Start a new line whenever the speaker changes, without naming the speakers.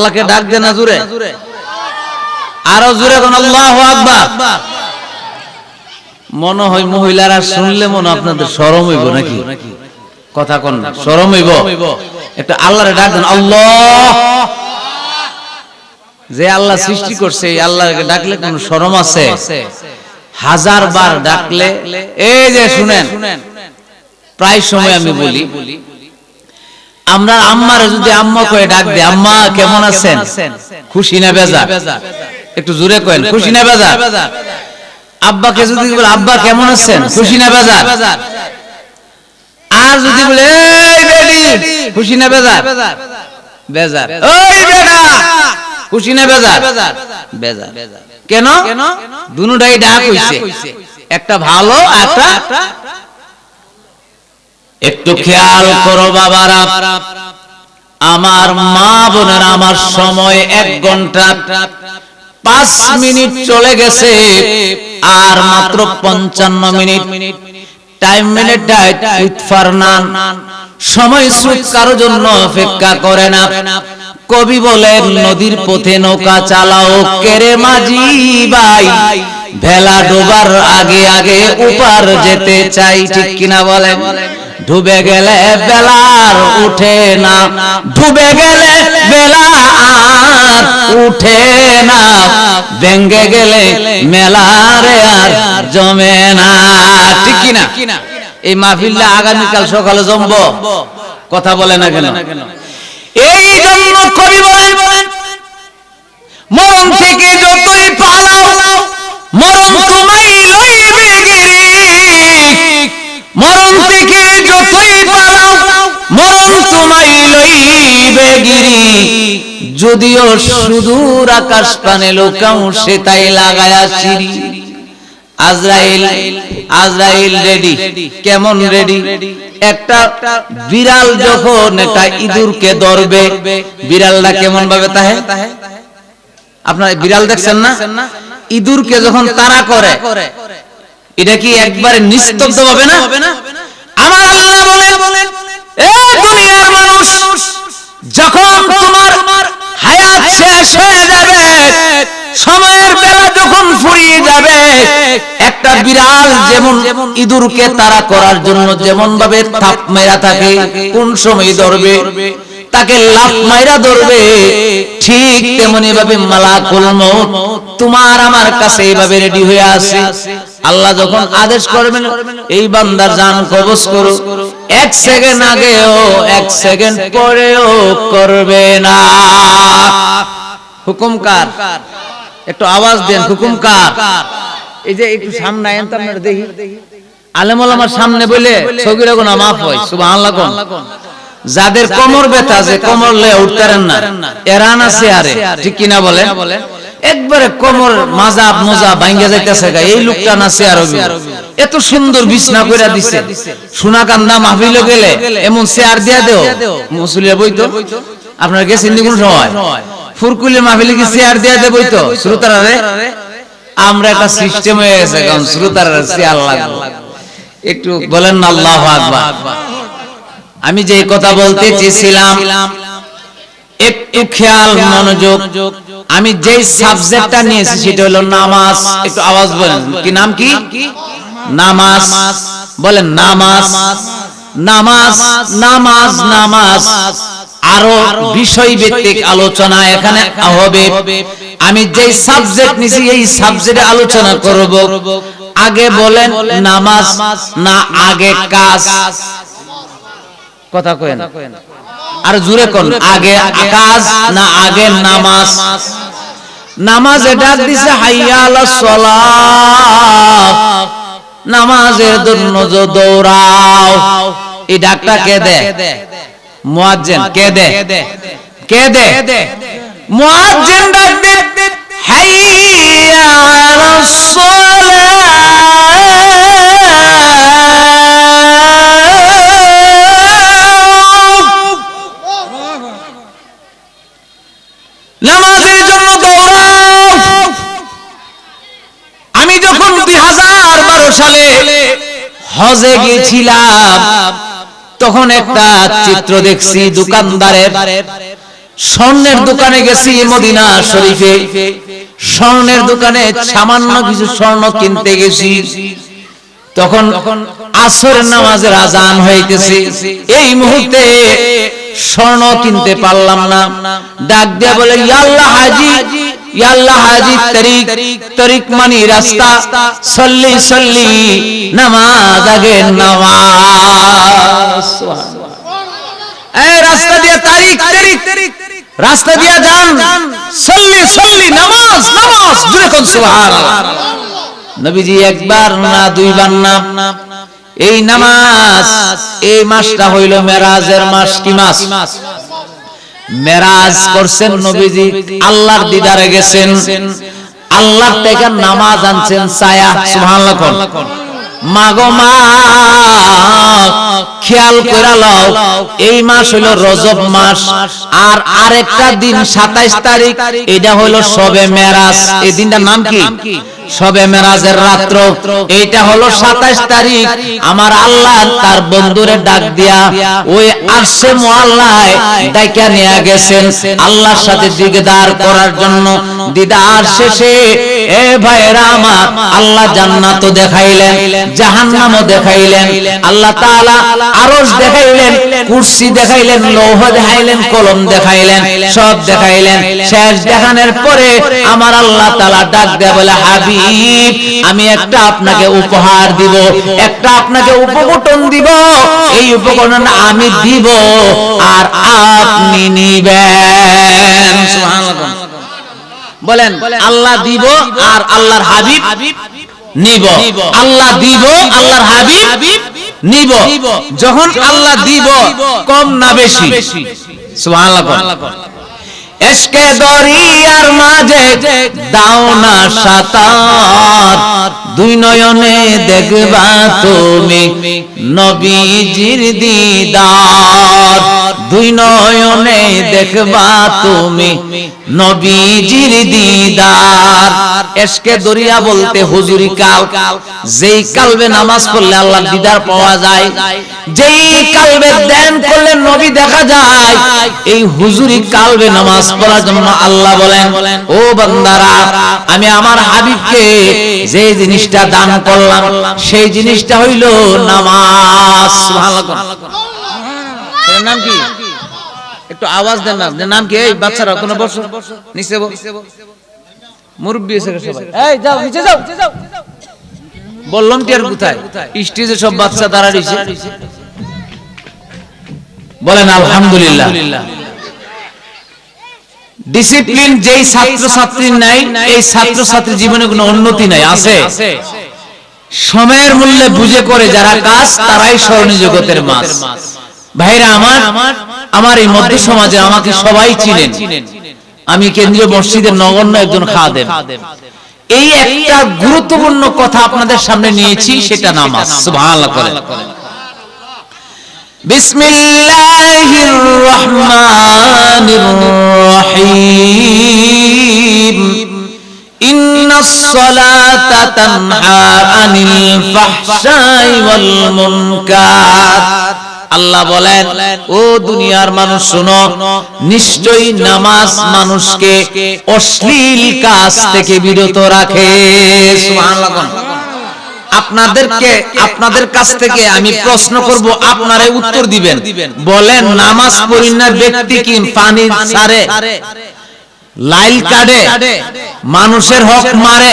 আল্লাহকে ডাক দেন না জোরে, আরো জোরে কোন আল্লাহু আকবার। মনে হয় মহিলারা শুনলে মনে আপনাদের শরম হইব নাকি? কথা কোন শরম হইব? একটু আল্লাহরে ডাক দেন। আল্লাহ, যে আল্লাহ সৃষ্টি করছে এই আল্লাহকে ডাকলে কোন শরম আছে? হাজার বার ডাকলে, এই যে শুনেন, প্রায় সময় আমি বলি, আমরা আম্মারে যদি আম্মা কয়ে ডাক দে, আম্মা কেমন আছেন, খুশি না বেজার? একটু জোরে কয়েন, খুশি না বেজার? আব্বাকে যদি বলে আব্বা কেমন আছেন, খুশি না বেজার? আর যদি বলে এই বেডি, খুশি না বেজার? বেজার। ওই বেটা, খুশি না বেজার? বেজার। কেন? দুটোটাই ডাক হইছে, একটা ভালো, একটা। একটু খেয়াল করো বাবারা, আমার মা বোনেরা, আমার সময় 1 ঘন্টা 5 মিনিট চলে গেছে, আর মাত্র 55 মিনিট। টাইম মিনিট উইথ ফারনান, সময় স্রোত কারো জন্য অপেক্ষা করে না। কবি বলেন, নদীর পথে নৌকা চালাও কেরে মাঝি ভাই, ভেলা ডোবার আগে আগে উপার যেতে চাই। ঠিক কিনা বলেন? ডুবে গেলে বেলার উঠে না, ডুবে গেলে বেলা আর উঠে না, ভেঙ্গে গেলে মেলারে আর জমে না। ঠিক কিনা? এই মাহফিলটা আগামীকাল সকালে জমবো, কথা বলে না কেন? এই জন্য কবি বলেন, মরণ থেকে যতই পালাও মরণ তোমায় লইবে গিরি, মরণ থেকে যতই পালাও মরণ তোমায় লইবে গিরি, যদিও সুদূর আকাশ পানে লোকাও সে তাই লাগায়া সিঁড়ি। আজরাইল রেডি। কেমন রেডি? একটা বিড়াল যখন একটা ইঁদুরকে ধরবে, বিড়ালটা কেমন ভাবে তাহে? আপনারা বিড়াল দেখছেন না? ইঁদুরকে যখন তাড়া করে, এটা কি একবারে নিস্তব্ধ হবে না? আমার আল্লাহ বলেন, এই দুনিয়ার মানুষ, যখন তোমার হায়াত শেষ হয়ে যাবে, সময়ের বেলা যখন ফুরিয়ে যাবে, একটা বিড়াল যেমন ইঁদুরকে তাড়া করার জন্য যেমন ভাবে থাপ মেরা থাকে, কোন সময় ধরবে, তাকে লাফ মাইরা ধরবে, ঠিক তেমনি ভাবে মালাকুল মউত তোমার আমার কাছে এইভাবে রেডি হয়ে আছে। আল্লাহ যখন আদেশ করবেন, এই বান্দার জান কবজ করো, 1 সেকেন্ড আগেও 1 সেকেন্ড পরেও করবে না। হুকুম কার? একটু আওয়াজ দেন, হুকুম কার? এই যে একটু সামনে আইন তো আপনারা দেখি, আলেম ওলামার সামনে বলে সগীরা গুনাহ মাফ হয়, সুবহানাল্লাহ কোন। যাদের কোমর ব্যথা, যে কোমর লয়ে উঠতারেন না, এরান আছে আরে, ঠিক কিনা বলেন? একবারে কোমর মাজা মোজা ভাঙ্গা যাইতেছে, এই লোকটা না চেয়ার হবে, এত সুন্দর বিছনা কইরা দিছে, সোনাকান্দা মাহফিলে গেলে এমন চেয়ার দিয়া দেও, মুসলিয়া বইতো। আপনারা গেছেন কোন সময় ফুরকুলি মাহফিলে কি চেয়ার দিয়া দে বইতো শ্রোতারারে? আমরা একটা সিস্টেম হয়ে গেছে, কারণ শ্রোতারা চেয়ার লাগবে। একটু বলেন না আল্লাহু আকবার। আমি যে কথা বলতে চেয়েছিলাম, একটু খেয়াল মনোযোগ। আমি যে সাবজেক্টটা নিয়েছি সেটা হলো নামাজ। একটু আওয়াজ বলেন, কি নাম? কি নামাজ? বলেন নামাজ, নামাজ, নামাজ, নামাজ। আরো বিষয় ভিত্তিক আলোচনা এখানে হবে। আমি যে সাবজেক্ট নিয়েছি এই সাবজেক্টে আলোচনা করব। আগে বলেন নামাজ না আগে কাজ? কথা কইেন, আর জোরে কোন, আগে কাজ না আগে নামাজ? নামাজে ডাক দিছে হাইয়া আলাস সালাত, নামাজের জন্য দৌড়াও। এই ডাকটা কে দেয়? মুয়াজ্জিন। কে দেয়? কে দেয়? মুয়াজ্জিন ডাক দেয় হাইয়া আলাস সালাত, নামাজের জন্য দৌড়াও। আমি যখন 2012 সালে হজে গিয়েছিলাম, তখন একটা চিত্র দেখছি দোকানদারের, স্বর্ণের দোকানে গেছি মদিনা শরীফে, স্বর্ণের দোকানে সামান্য কিছু স্বর্ণ কিনতে গেছি। তখন আসরের নামাজের আজান হইতেছে, এই মুহূর্তে স্বর্ণ কিনতে পারলাম না। ডাক দিয়ে বলে, ইয়া আল্লাহ হাজি, ইয়া আল্লাহ হাজি, তরিক, তরিক মানে রাস্তা, সল্লি সল্লি, নামাজ আগে নামাজ। এই রাস্তা দিয়ে তারিক, তরিক, রাস্তা দিয়ে যান, সল্লি সল্লি, নামাজ নামাজ, জোরে কোন সুবহানাল্লাহ। নবীজি একবার না দুইবার না, এই নামাজ, এই মাসটা হইল মেরাজের মাস। কি মাস? মেরাজ করছেন নবীজি, আল্লাহর দিদারে গেছেন, আল্লাহর থেকে নামাজ আনছেন ছায়া। সুবহানাল্লাহ। মা গো মা, খেয়াল করে লও, এই মাস হইল রজব মাস, আর আরেকটা দিন 27 তারিখ, এটা হইল শবে মেরাজ। এই দিনটার নাম কি? শবে মেরাজের রাত্র। এইটা হলো 27 তারিখ। আমার আল্লাহ তার বন্ধুরে ডাক দিয়া ওই আরশে মুআল্লায় ডাইকা নিয়ে গেছেন আল্লাহর সাথে দিদার করার জন্য। দিদার শেষে এ ভাইরা আমার, আল্লাহ জান্নাতও দেখাইলেন, জাহান্নামও দেখাইলেন, আল্লাহ তাআলা আরশ দেখাইলেন, কুরসি দেখাইলেন, লৌহ দেখাইলেন, কলম দেখাইলেন, সব দেখাইলেন। শেষ দেখানোর পরে আমার আল্লাহ তাআলা ডাক দেয়া বলে, হাবিব, আমি একটা আপনাকে উপহার দিব, একটা আপনাকে উপকরণ দিব। এই উপকরণ আমি দিব আর আপনি নিবেন। সুবহানাল্লাহ। বলেন, আল্লাহ দিব আর আল্লাহর হাবিব নিব। আল্লাহ দিব, আল্লাহর হাবিব নিব। যখন আল্লাহ দিব, কম না বেশি? সুবহানাল্লাহ। এশকে দরিয়ার মাঝে দাও না সাঁতার, দুই নয়নে দেখবা তুমি নবীজির দিদার, দুই নয়নে দেখবা তুমি নবীজির দিদার। এশকে দরিয়া বলতে হুজুরি কাল, যেই কালবে নামাজ পড়লে আল্লাহর দিদার পাওয়া যায়, যেই কালবে ধ্যান করলে নবী দেখা যায়, এই হুজুরি কালবে নামাজ পড়ার জন্য আল্লাহ বলেন, ও বান্দারা, আমি আমার হাবিবকে যে জিনিসটা দান করলাম, সেই জিনিসটা হইল নামাজ। সুবহানাল্লাহ। এর নাম কি? একটু আওয়াজ দেন না। নাম কি? এই বাচ্চারা কোন বসো, নিচে মুরব্বি এসে সবাই, এই যাও নিচে যাও। বললাম কি আর কোথায়? স্টেজে সব বাচ্চা দাঁড়া রইছে। বলেন আলহামদুলিল্লাহ। ডিসিপ্লিন যেই ছাত্র ছাত্রী নাই, এই ছাত্র ছাত্রী জীবনে কোনো উন্নতি নাই। আছে? সময়ের মূল্যে বুঝে করে যারা কাজ, তারাই স্মরণীয় জগতের মাছ। ভাইরা আমার, আমার এই মধ্য সমাজে আমাকে সবাই চিনেন। আমি কেন্দ্রীয় মসজিদের নগণ্য একজন খাদেম। এই একটা গুরুত্বপূর্ণ কথা আপনাদের সামনে নিয়েছি, সেটা নামাজ। সুবহানাল্লাহ। বিসমিল্লাহির রহমানির রহিম। ইন্নাস সালাতা তানহা আনিল ফাহশাই ওয়াল মুনকার। আল্লাহ বলেন, ও দুনিয়ার মানুষ শোনো, নিশ্চয়ই নামাজ মানুষকে অশ্লীল কাজ থেকে বিরত রাখে। সুবহানাল্লাহ। আপনাদের কাছ থেকে আমি প্রশ্ন করব, আপনারা উত্তর দিবেন। বলেন, নামাজ পড়ি না ব্যক্তি কি পানি ছাড়ে, লাইল কাটে, মানুষের হক মারে,